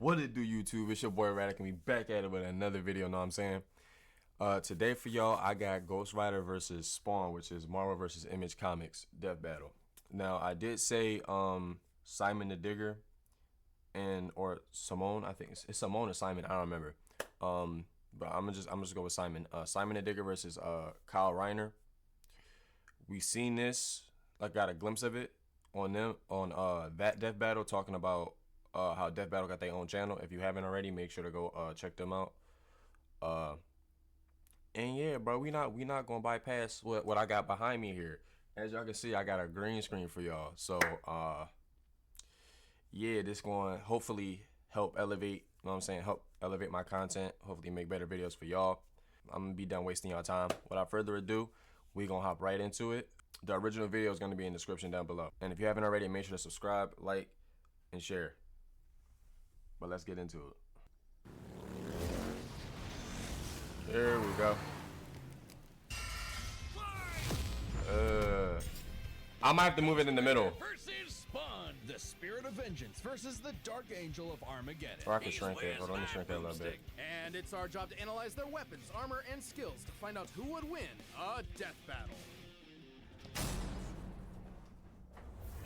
What it do, YouTube? It's your boy Radic and we back at it with another video, know what I'm saying? Today for y'all, I got Ghostrider versus Spawn, which is Marvel versus Image Comics Deathbattle. Now, I did say Simon the Digger or Simone, I think it's Simone or Simon, I don't remember. But I'm just go with Simon. Simon the Digger versus Kyle Reiner. We seen this, like got a glimpse of it on that Deathbattle, talking about how Deathbattle got their own channel. If you haven't already, make sure to go check them out. And yeah, bro, we not gonna bypass what I got behind me here. As y'all can see, I got a green screen for y'all. So yeah, this going to hopefully help elevate, you know what I'm saying, help elevate my content, hopefully make better videos for y'all. I'm gonna be done wasting y'all time. Without further ado, we gonna hop right into it. The original video is gonna be in the description down below. And if you haven't already, make sure to subscribe, like, and share. But let's get into it. There we go. I might have to move it in the middle. Versus Spawn, the spirit of vengeance versus the dark angel of Armageddon. Or I can shrink it. Hold on, let me shrink that a little bit. And it's our job to analyze their weapons, armor, and skills to find out who would win a death battle.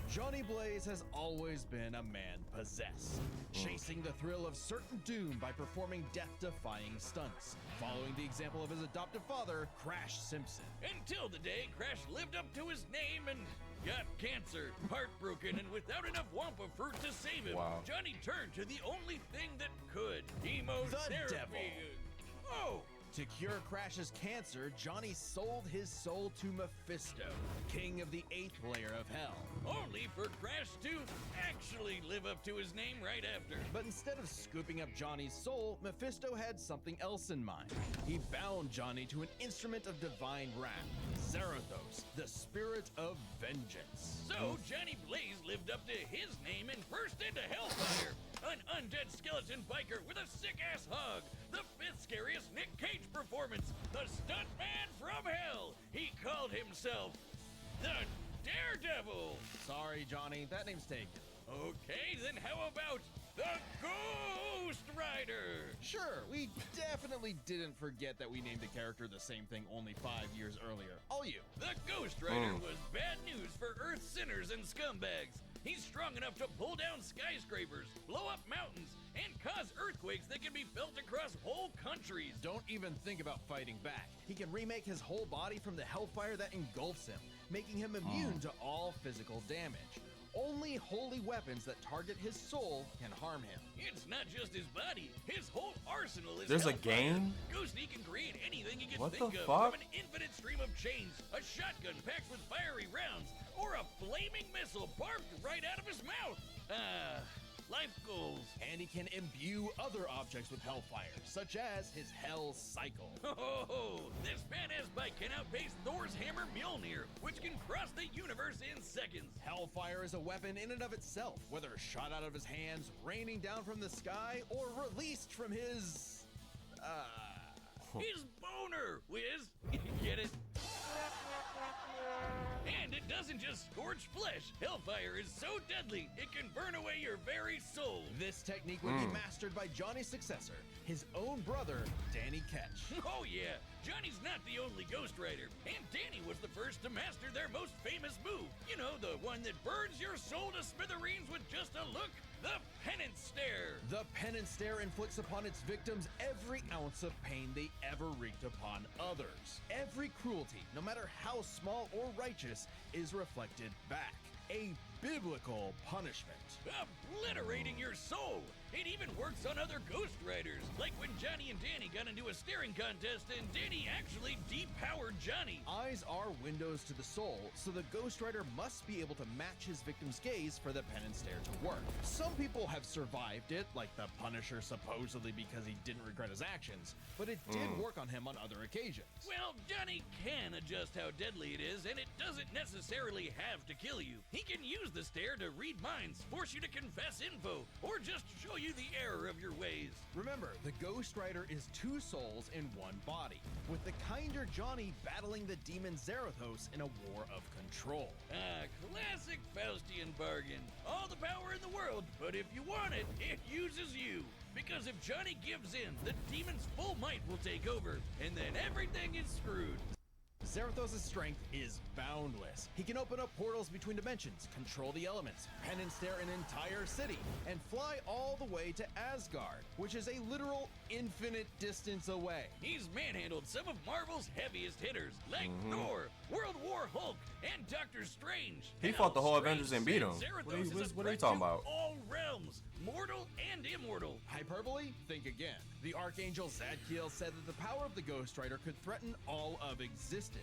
Johnny Blaze has always been a man possessed, chasing the thrill of certain doom by performing death-defying stunts, following the example of his adoptive father, Crash Simpson. Until the day Crash lived up to his name and got cancer, heartbroken, and without enough Wampa fruit to save him. Wow. Johnny turned to the only thing that could, chemotherapy. The devil. Oh! To cure Crash's cancer, Johnny sold his soul to Mephisto, king of the 8th layer of hell. Only for Crash to actually live up to his name right after. But instead of scooping up Johnny's soul, Mephisto had something else in mind. He bound Johnny to an instrument of divine wrath, Zarathos, the spirit of vengeance. So Johnny Blaze lived up to his name and burst into Hellfire, an undead skeleton biker with a sick-ass hug, the 5th scariest Nick Cage performance, the stuntman from hell. He called himself the Daredevil. Sorry, Johnny, that name's taken. Okay, then how about the Ghost Rider? Sure, we definitely didn't forget that we named the character the same thing only 5 years earlier. All you. The Ghost Rider was bad news for Earth sinners and scumbags. He's strong enough to pull down skyscrapers, blow up mountains, and cause earthquakes that can be felt across whole countries. Don't even think about fighting back. He can remake his whole body from the hellfire that engulfs him, making him immune to all physical damage. Only holy weapons that target his soul can harm him. It's not just his body, his whole arsenal is There's a hellfire. game? Ghosty can create anything he can What think the of, fuck? from an infinite stream of chains, a shotgun packed with fiery rounds, or a flaming missile barbed right out of his mouth. Life goals. And he can imbue other objects with hellfire, such as his Hell Cycle. Oh, this badass bike can outpace Thor's hammer Mjolnir, which can cross the universe in seconds. Hellfire is a weapon in and of itself, whether shot out of his hands, raining down from the sky, or released from his... His boner, Wiz. Get it? And it doesn't just scorch flesh. Hellfire is so deadly, it can burn away your very soul. This technique would be mastered by Johnny's successor, his own brother, Danny Ketch. Oh yeah, Johnny's not the only Ghost Rider, and Danny was the first to master their most famous move. You know, the one that burns your soul to smithereens with just a look? The Penance Stare. The Penance Stare inflicts upon its victims every ounce of pain they ever wreaked upon others. Every cruelty, no matter how small or righteous, is reflected back. A biblical punishment. Obliterating your soul. It even works on other Ghost Riders, like when Johnny and Danny got into a staring contest and Danny actually depowered Johnny. Eyes are windows to the soul, so the Ghost Rider must be able to match his victim's gaze for the Penance Stare to work. Some people have survived it, like the Punisher supposedly because he didn't regret his actions, but it did work on him on other occasions. Well, Johnny can adjust how deadly it is, and it doesn't necessarily have to kill you. He can use the stare to read minds, force you to confess info, or just show you you the error of your ways. Remember, the Ghostrider is 2 souls in 1 body, with the kinder Johnny battling the demon Zarathos in a war of control. Ah, classic Faustian bargain. All the power in the world, but if you want it, it uses you. Because if Johnny gives in, the demon's full might will take over, and then everything is screwed. Zarathos' strength is boundless. He can open up portals between dimensions, control the elements, penance stare an entire city, and fly all the way to Asgard, which is a literal infinite distance away. He's manhandled some of Marvel's heaviest hitters, like Thor, World War Hulk, and Doctor Strange. He Hell, fought the whole Strange Avengers and beat said him. Zarathos is a What are you threat talking to about? all realms, mortal and immortal. Hyperbole? Think again. The Archangel Zadkiel said that the power of the Ghostrider could threaten all of existence,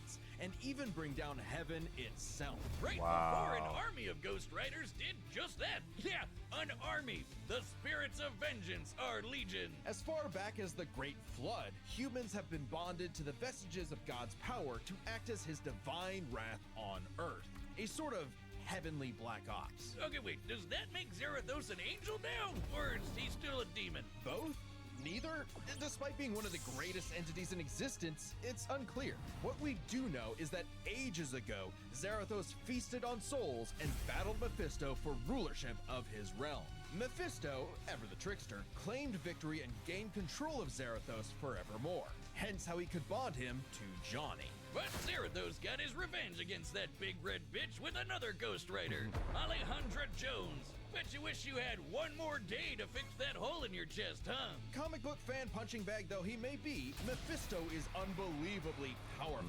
and even bring down heaven itself. Right before an army of Ghost Riders did just that. Yeah, an army. The spirits of vengeance are legion. As far back as the Great Flood, humans have been bonded to the vestiges of God's power to act as his divine wrath on Earth, a sort of heavenly Black Ops. Okay, wait, does that make Zarathos an angel now? Or is he still a demon? Both? Neither? Despite being one of the greatest entities in existence, it's unclear. What we do know is that ages ago, Zarathos feasted on souls and battled Mephisto for rulership of his realm. Mephisto, ever the trickster, claimed victory and gained control of Zarathos forevermore, hence how he could bond him to Johnny. But Zarathos got his revenge against that big red bitch with another Ghost Rider, Alejandra Jones. Bet you wish you had one more day to fix that hole in your chest, huh? Comic book fan punching bag though he may be, Mephisto is unbelievably powerful.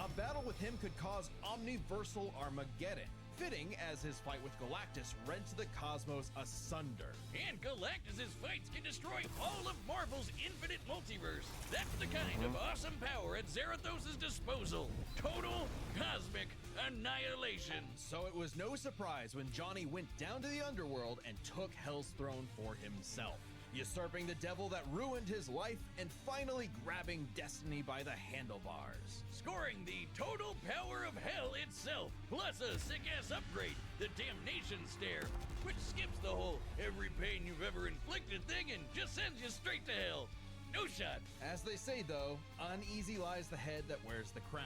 A battle with him could cause omniversal Armageddon, fitting as his fight with Galactus rents the cosmos asunder. And Galactus' fights can destroy all of Marvel's infinite multiverse. That's the kind of awesome power at Zarathos' disposal. Total cosmic annihilation. So it was no surprise when Johnny went down to the underworld and took Hell's throne for himself, usurping the devil that ruined his life and finally grabbing destiny by the handlebars. Scoring the total power of hell itself, plus a sick-ass upgrade, the Damnation Stare, which skips the whole every pain you've ever inflicted thing and just sends you straight to hell. No shot. As they say though, uneasy lies the head that wears the crown.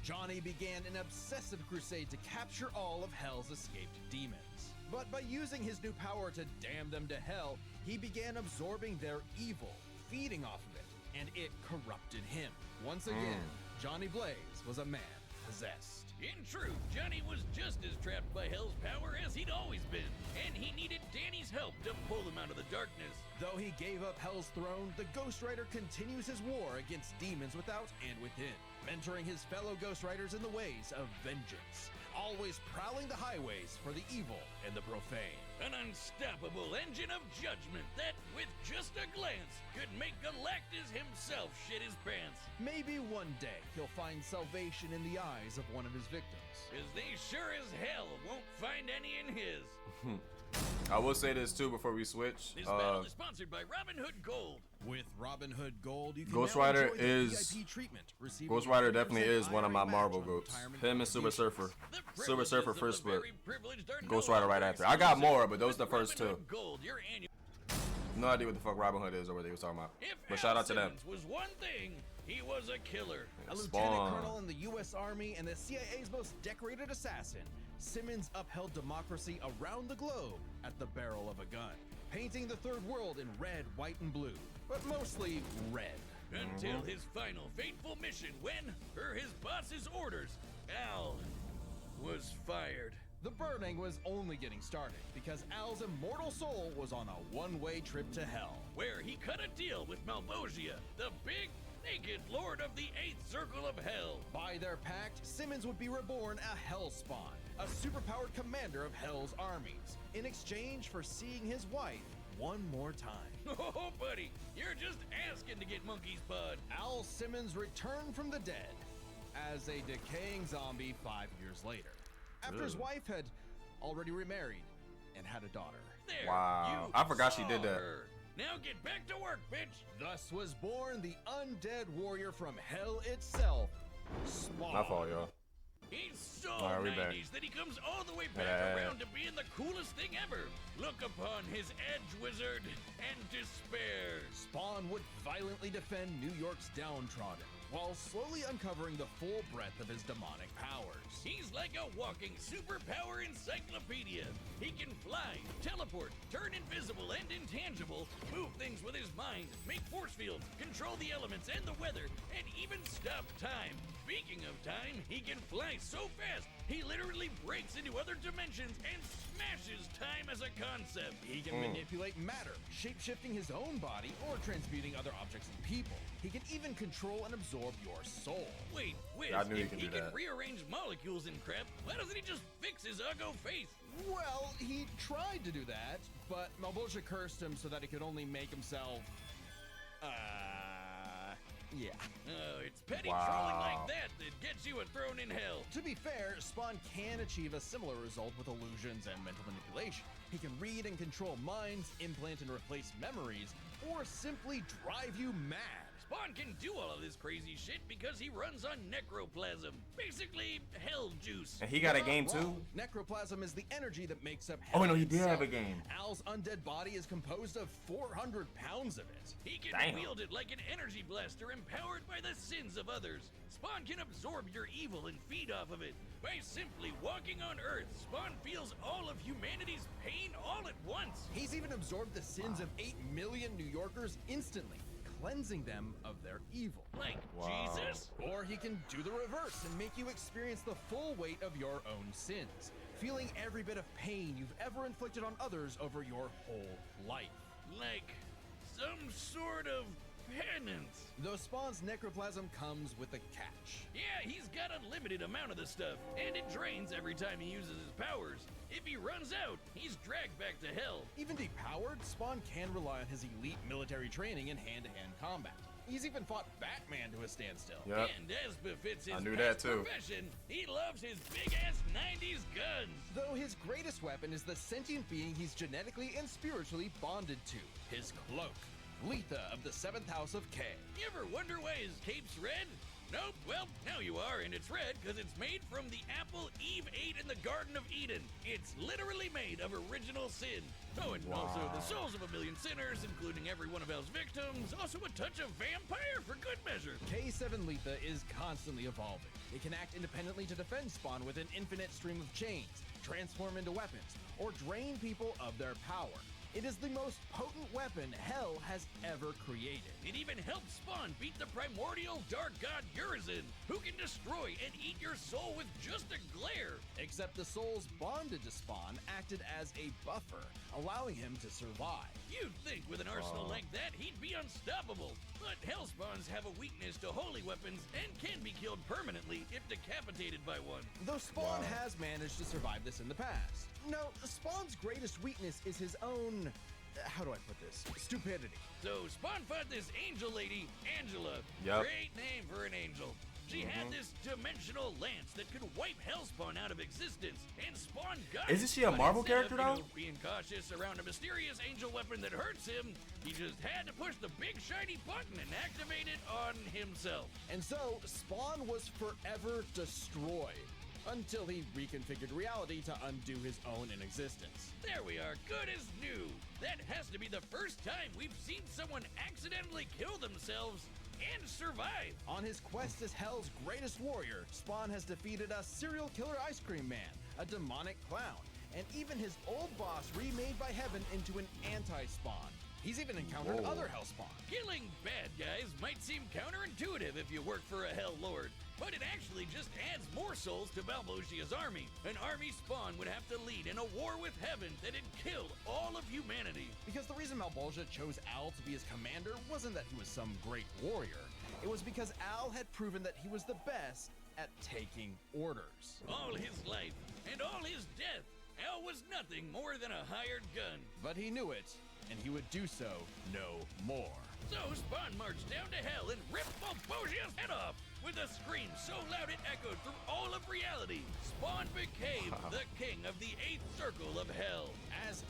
Johnny began an obsessive crusade to capture all of Hell's escaped demons. But by using his new power to damn them to hell, he began absorbing their evil, feeding off of it, and it corrupted him. Once again, Johnny Blaze was a man possessed. In truth, Johnny was just as trapped by Hell's power as he'd always been, and he needed Danny's help to pull him out of the darkness. Though he gave up Hell's throne, the Ghost Rider continues his war against demons without and within, mentoring his fellow Ghost Riders in the ways of vengeance, always prowling the highways for the evil and the profane. An unstoppable engine of judgment that, with just a glance, could make Galactus himself shit his pants. Maybe one day he'll find salvation in the eyes of one of his victims. As they sure as hell won't find any in his. I will say this too before we switch. This battle is sponsored by Robinhood Gold. With Robinhood Gold, you can Ghost now Rider enjoy the is- VIP treatment, receiving Ghost a Rider 100% definitely is one of my IRA Marvel match on goats. retirement Him and Super contributions. Surfer. The Super Surfer privileges first of the split. very privileged are Ghost no Rider right longer after. I got exclusive. more, but those the With first two. Robinhood Gold, your annual. No idea what the fuck Robin Hood is or what they was talking about. If But shout Al out to them. Simmons was one thing, he was a killer. A lieutenant Spawn. colonel in the U.S. Army and the CIA's most decorated assassin, Simmons upheld democracy around the globe at the barrel of a gun, painting the third world in red, white, and blue, but mostly red. Until his final fateful mission when, per his boss's orders, Al was fired. The burning was only getting started because Al's immortal soul was on a one-way trip to hell. Where he cut a deal with Malvosia, the big, naked lord of the 8th Circle of Hell. By their pact, Simmons would be reborn a Hellspawn, a superpowered commander of Hell's armies, in exchange for seeing his wife one more time. Oh, buddy, you're just asking to get monkey's bud. Al Simmons returned from the dead as a decaying zombie 5 years later, after his Ugh. wife had already remarried and had a daughter. There, Wow. you I forgot she saw did that. her. Now get back to work, bitch. Thus was born the undead warrior from hell itself, Spawn. My fault, y'all. He's so Alright, we back. 90s that he comes all the way back around to being the coolest thing ever. Look upon his edge wizard and despair. Spawn would violently defend New York's downtrodden, while slowly uncovering the full breadth of his demonic powers. He's like a walking superpower encyclopedia. He can fly, teleport, turn invisible and intangible, move things with his mind, make force fields, control the elements and the weather, and even stop time. Speaking of time, he can fly so fast, he literally breaks into other dimensions and smashes time as a concept. He can manipulate matter, shape-shifting his own body or transmuting other objects and people. He can even control and absorb your soul. Wait, Wiz, I knew he if could he do can that. rearrange molecules and crap, why doesn't he just fix his uggo face? Well, he tried to do that, but Malbolgia cursed him so that he could only make himself... yeah. Oh, it's petty Wow. trolling like that that gets you a throne in hell. To be fair, Spawn can achieve a similar result with illusions and mental manipulation. He can read and control minds, implant and replace memories, or simply drive you mad. Spawn can do all of this crazy shit because he runs on necroplasm. Basically, hell juice. And he got a Not game too? wrong. Necroplasm is the energy that makes up Oh, hell no, he did itself. have a game. Al's undead body is composed of 400 pounds of it. He can Damn. wield it like an energy blaster empowered by the sins of others. Spawn can absorb your evil and feed off of it. By simply walking on Earth, Spawn feels all of humanity's pain all at once. He's even absorbed the sins of 8 million New Yorkers instantly, cleansing them of their evil. Like Wow. Jesus? Or he can do the reverse and make you experience the full weight of your own sins, feeling every bit of pain you've ever inflicted on others over your whole life. Like some sort of penance. Though Spawn's necroplasm comes with a catch. Yeah, he's got unlimited amount of the stuff, and it drains every time he uses his powers. If he runs out, he's dragged back to hell. Even depowered, Spawn can rely on his elite military training in hand-to-hand combat. He's even fought Batman to a standstill. Yep. And as befits his I knew past that too. profession, he loves his big-ass 90s guns. Though his greatest weapon is the sentient being he's genetically and spiritually bonded to, his cloak. Letha of the 7th House of K. You ever wonder why his cape's red? Nope, well, now you are, and it's red because it's made from the apple Eve ate in the Garden of Eden. It's literally made of original sin. Oh, and also the souls of a million sinners, including every one of Hell's victims. Also a touch of vampire for good measure. K7 Letha is constantly evolving. It can act independently to defend Spawn with an infinite stream of chains, transform into weapons, or drain people of their power. It is the most potent weapon Hell has ever created. It even helps Spawn beat the primordial dark god Urizen, who can destroy and eat your soul with just a glare. Except the souls bonded to Spawn acted as a buffer, allowing him to survive. You'd think with an arsenal like that, he'd be unstoppable. But Hellspawns have a weakness to holy weapons and can be killed permanently if decapitated by one. Though Spawn has managed to survive this in the past. No, Spawn's greatest weakness is his own, how do I put this, stupidity. So Spawn fought this angel lady, Angela. Yep. Great name for an angel. She had this dimensional lance that could wipe Hellspawn out of existence, and Spawn got it. Isn't she a But Marvel instead character, of, though? Being cautious around a mysterious angel weapon that hurts him, he just had to push the big shiny button and activate it on himself. And so, Spawn was forever destroyed, until he reconfigured reality to undo his own inexistence. There we are, good as new. That has to be the first time we've seen someone accidentally kill themselves and survive. On his quest as Hell's greatest warrior, Spawn has defeated a serial killer ice cream man, a demonic clown, and even his old boss remade by Heaven into an anti-Spawn. He's even encountered other Hellspawn. Killing bad guys might seem counterintuitive if you work for a Hell Lord, but it actually just adds more souls to Malbosia's army. An army Spawn would have to lead in a war with Heaven that had killed all of humanity. Because the reason Malbolgia chose Al to be his commander wasn't that he was some great warrior. It was because Al had proven that he was the best at taking orders. All his life and all his death, Al was nothing more than a hired gun. But he knew it, and he would do so no more. So Spawn marched down to hell and ripped Malbosia's head off. With a scream so loud it echoed through all of reality, Spawn became the king of the 8th circle of hell. As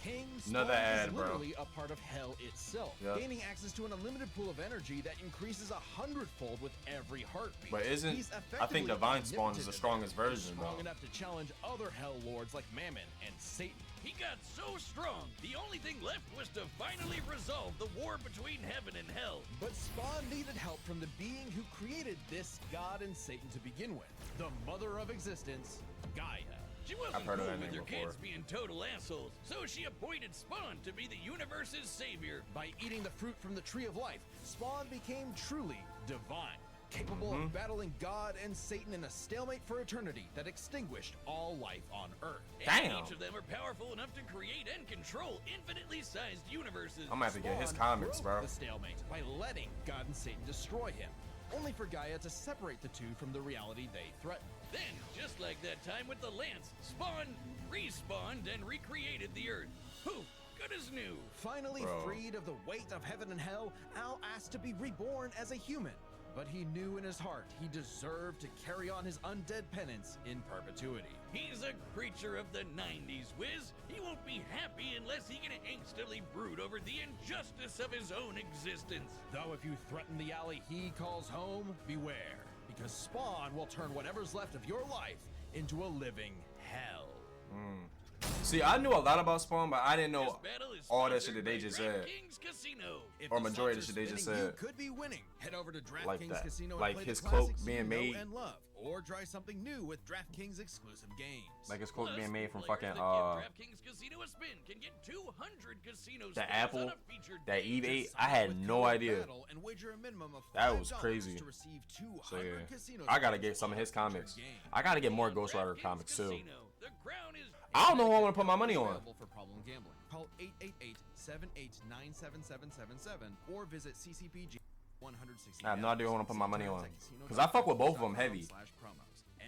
King Another Spawn ad, is bro. literally a part of hell itself, Yep. gaining access to an unlimited pool of energy that increases 100-fold with every heartbeat. But isn't He's I think effectively Divine Spawn is the omnipotent strongest enough. He's version strong though. enough to challenge other hell lords like Mammon and Satan. He got so strong, the only thing left was to finally resolve the war between heaven and hell. But Spawn needed help from the being who created this god and Satan to begin with, the mother of existence, Gaia. She wasn't I've heard of cool that with name her before. kids being total assholes, so she appointed Spawn to be the universe's savior. By eating the fruit from the Tree of Life, Spawn became truly divine, capable of battling God and Satan in a stalemate for eternity that extinguished all life on Earth. And Damn. each of them are powerful enough to create and control infinitely sized universes. I'm gonna have to get his Spawn comics, broke bro. the stalemate by letting God and Satan destroy him, only for Gaia to separate the two from the reality they threaten. Then, just like that time with the Lance, Spawn respawned and recreated the Earth. Poof, good as new. Finally Bro. freed of the weight of heaven and hell, Al asked to be reborn as a human. But he knew in his heart he deserved to carry on his undead penance in perpetuity. He's a creature of the 90s, Wiz. He won't be happy unless he can angstily brood over the injustice of his own existence. Though if you threaten the alley he calls home, beware, because Spawn will turn whatever's left of your life into a living hell. See, I knew a lot about Spawn, but I didn't know Deathbattle is all that shit sponsored that they by just said. DraftKings Casino. If Or the majority of slots the are shit they just spinning, said. You could be winning. Head over to DraftKings Like that. Casino and Like play his the cloak classics being you know made- and love, or try something new with DraftKings exclusive games. Like it's close to Plus, being made from players fucking that give DraftKings Casino a spin can get 200 casino the spins Apple on a featured that game. Eve ate. Sign I up had with no code idea. BATTLE and wager a minimum of That was $5 crazy. To receive 200 So yeah, casino I gotta spins get some of his on a featured comics. game. I gotta get more On Ghost Rider DraftKings comics too. Casino, the crown is I don't know who I want to put my money on. Available for problem gambling. Call 888-789-7777 or visit CCPG 160. I have no idea who I want to put my money on. Because I fuck with both of them heavy.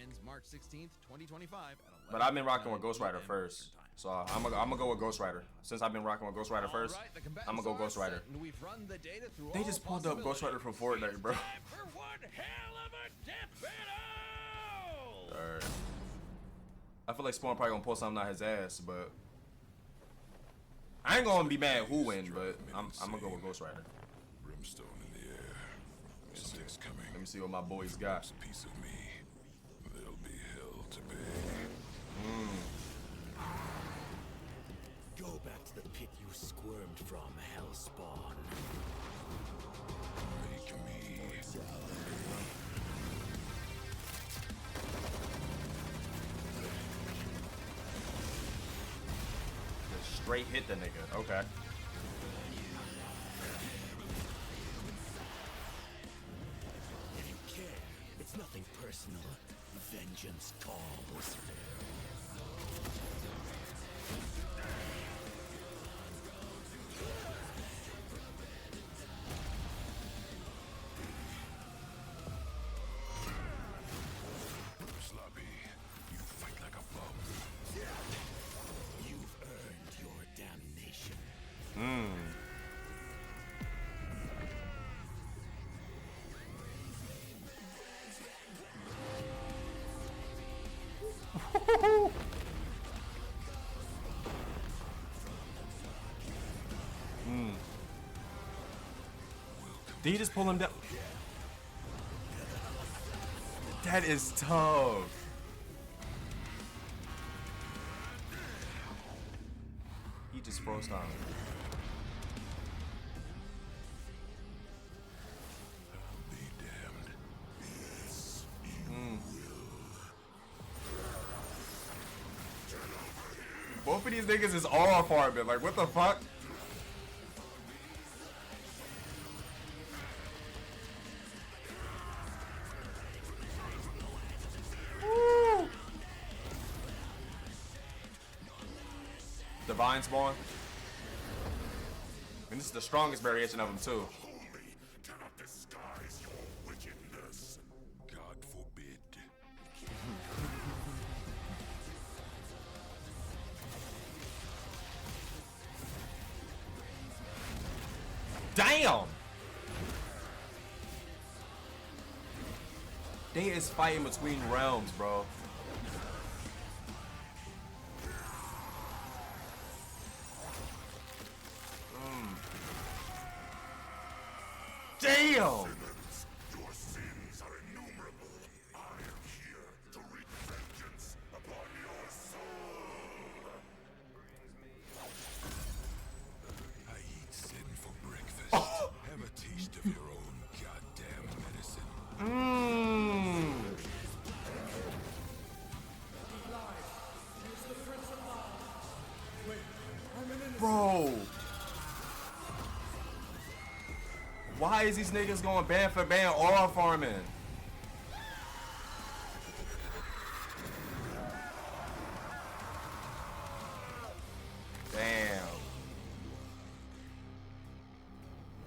Ends March 16th, 2025 at But I've been rocking with 11:59 Ghost Rider PM first. Eastern Time. So I'm gonna go with Ghost Rider. Since I've been rocking with Ghost Rider first, Alright, the I'm gonna combatants go are Ghost Rider. set, and we've run the data through They all just pulled up Ghost Rider from possibilities. Fortnite, bro. time for one hell of a death battle. Alright. I feel like Spawn probably gonna pull something out his ass, but I ain't gonna be mad who win, but I'm gonna go with Ghost Rider. Brimstone in the air. Mystics coming. Let me see what my boys got. It's a piece of me. There'll be hell to pay. Go back to the pit you squirmed from, Hellspawn. Make me. Just straight hit the nigga. Okay. If you care, it's nothing personal. Vengeance calls. Sloppy. You fight like a bum. You've earned your damnation. Did he just pull him down? That is tough. He just froze down. Be damned. Both of these niggas is Aurafarming. Like, what the fuck? Woo! Divine Spawn. And this is the strongest variation of him, too. Cannot disguise your wickedness. God forbid. Damn! They is fighting between realms, bro. Damn! Your sins are innumerable. I am here to wreak vengeance upon your soul. I eat sin for breakfast. Have a taste of your own goddamn medicine. Mmm. Bro. Why is these niggas going ban for ban Aurafarming? Damn.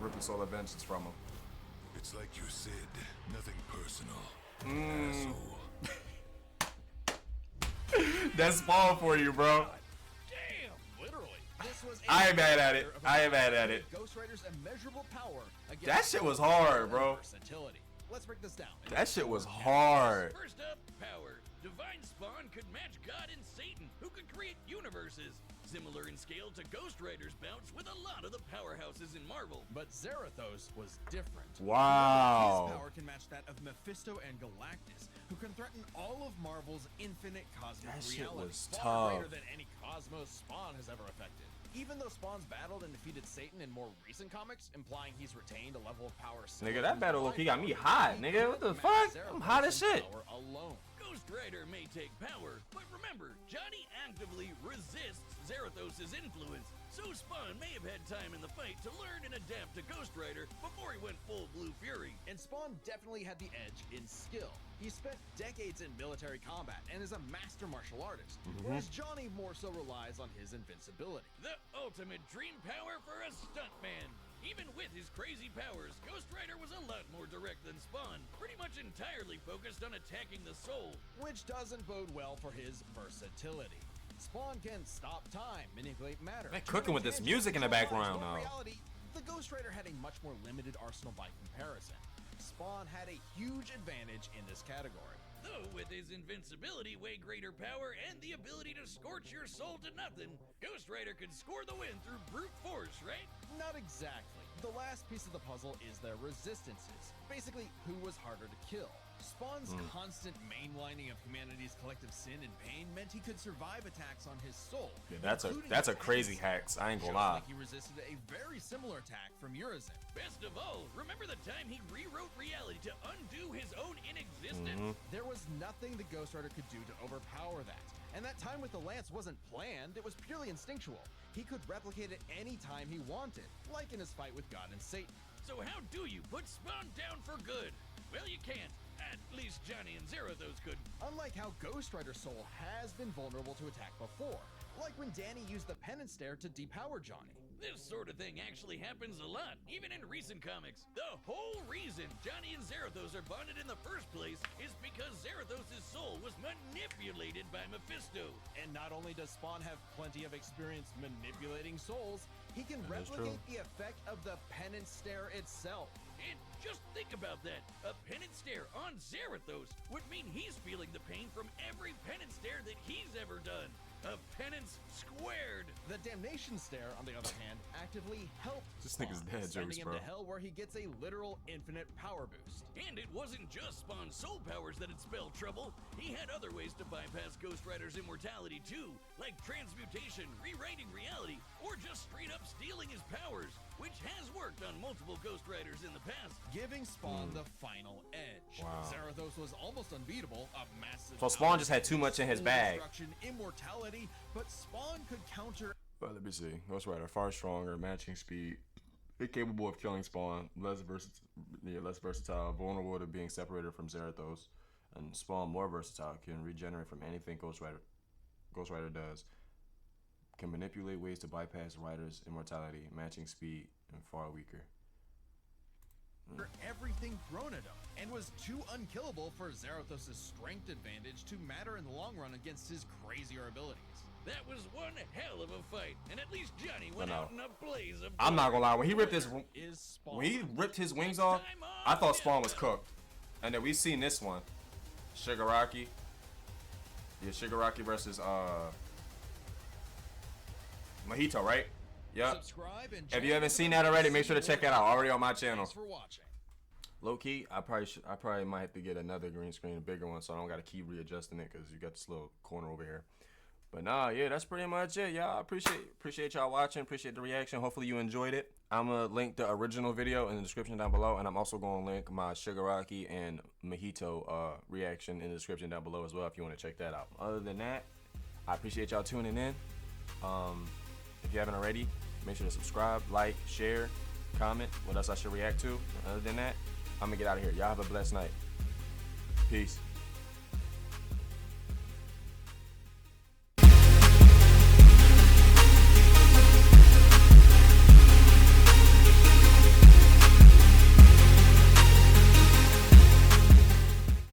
Rip the solar vengeance from him. It's like you said, nothing personal. Asshole. That's Spawn for you, bro. Damn, literally. This was I ain't mad at it. I ain't mad at it. Ghost Rider's immeasurable power against That shit was hard, bro. versatility. Let's break this down. That shit was hard. First up, power. Divine Spawn could match God and Satan, who could create universes. Similar in scale to Ghost Rider's bouts with a lot of the powerhouses in Marvel. But Zarathos was different. Wow. His power can match that of Mephisto and Galactus, who can threaten all of Marvel's infinite cosmic That shit reality, was far tough. greater than any cosmos Spawn has ever affected. Even though Spawn's battled and defeated Satan in more recent comics, implying he's retained a level of power. Nigga, that battle look, he got me hot, nigga. What the fuck? I'm hot as shit. Power alone. Ghost Rider may take power, but remember, Johnny actively resists Zarathos' influence, so Spawn may have had time in the fight to learn and adapt to Ghost Rider before he went full Blue Fury. And Spawn definitely had the edge in skill. He spent decades in military combat and is a master martial artist, whereas Johnny more so relies on his invincibility. The ultimate dream power for a stuntman. Even with his crazy powers, Ghost Rider was a lot more direct than Spawn, pretty much entirely focused on attacking the soul. Which doesn't bode well for his versatility. Spawn can stop time, manipulate matter. Man, cooking with this music in the background now. In reality, the Ghost Rider had a much more limited arsenal by comparison. Spawn had a huge advantage in this category. Though with his invincibility, way greater power, and the ability to scorch your soul to nothing, Ghost Rider could score the win through brute force, right? Not exactly. The last piece of the puzzle is their resistances. Basically, who was harder to kill. Spawn's constant mainlining of humanity's collective sin and pain meant he could survive attacks on his soul. Yeah, that's including a attacks crazy hacks. I ain't gonna just lie. like he resisted a very similar attack from Urizen. Best of all, remember the time he rewrote reality to undo his own inexistence? There was nothing the Ghost Rider could do to overpower that. And that time with the lance wasn't planned, it was purely instinctual. He could replicate it any time he wanted, like in his fight with God and Satan. So how do you put Spawn down for good? Well, you can't. At least Johnny and Zarathos could. Unlike how Ghost Rider's soul has been vulnerable to attack before, like when Danny used the penance stare to depower Johnny. This sort of thing actually happens a lot, even in recent comics. The whole reason Johnny and Zarathos are bonded in the first place is because Zarathos' soul was manipulated by Mephisto. And not only does Spawn have plenty of experience manipulating souls, he can That is replicate true. the effect of the penance stare itself. And just think about that. A penance stare on Zarathos would mean he's feeling the pain from every penance stare that he's ever done. A penance squared. The damnation stare, on the other hand, actively helped This Spawn, nigga's dead sending jokes, him bro. to hell where he gets a literal infinite power boost. And it wasn't just Spawn's soul powers that had spelled trouble. He had other ways to bypass Ghost Rider's immortality too, like transmutation, rewriting reality, or just straight up stealing his powers, which has worked on multiple Ghost Riders in the past. Giving Spawn the final edge. Wow. Zarathos was almost unbeatable, a massive So Spawn just had too much in his soul bag. destruction, immortality, but Spawn could counter But let me see. Ghost Rider far stronger, matching speed, incapable of killing Spawn, less versatile, vulnerable to being separated from Zarathos, and Spawn more versatile, can regenerate from anything Ghost Rider does, can manipulate ways to bypass Rider's immortality, matching speed, and far weaker. everything thrown at him, and was too unkillable for Zarathos' strength advantage to matter in the long run against his crazier abilities. That was one hell of a fight, and at least Johnny went I know. out in a blaze of I'm not gonna lie, when he ripped his Is Spawn wings off, I thought Spawn was cooked. And then we seen this one, Shigaraki. Yeah, Shigaraki versus Mahito, right? Yep. Subscribe and If you join haven't the seen that already, make sure to community. check it out. Already on my channel. Thanks for watching. Low key, I probably might have to get another green screen, a bigger one, so I don't gotta keep readjusting it because you got this little corner over here. But nah, yeah, that's pretty much it, y'all. I appreciate y'all watching. Appreciate the reaction. Hopefully you enjoyed it. I'm gonna link the original video in the description down below, and I'm also gonna link my Shigaraki and Mojito reaction in the description down below as well if you want to check that out. Other than that, I appreciate y'all tuning in. If you haven't already, make sure to subscribe, like, share, comment what else I should react to. Other than that, I'm gonna get out of here. Y'all have a blessed night. Peace.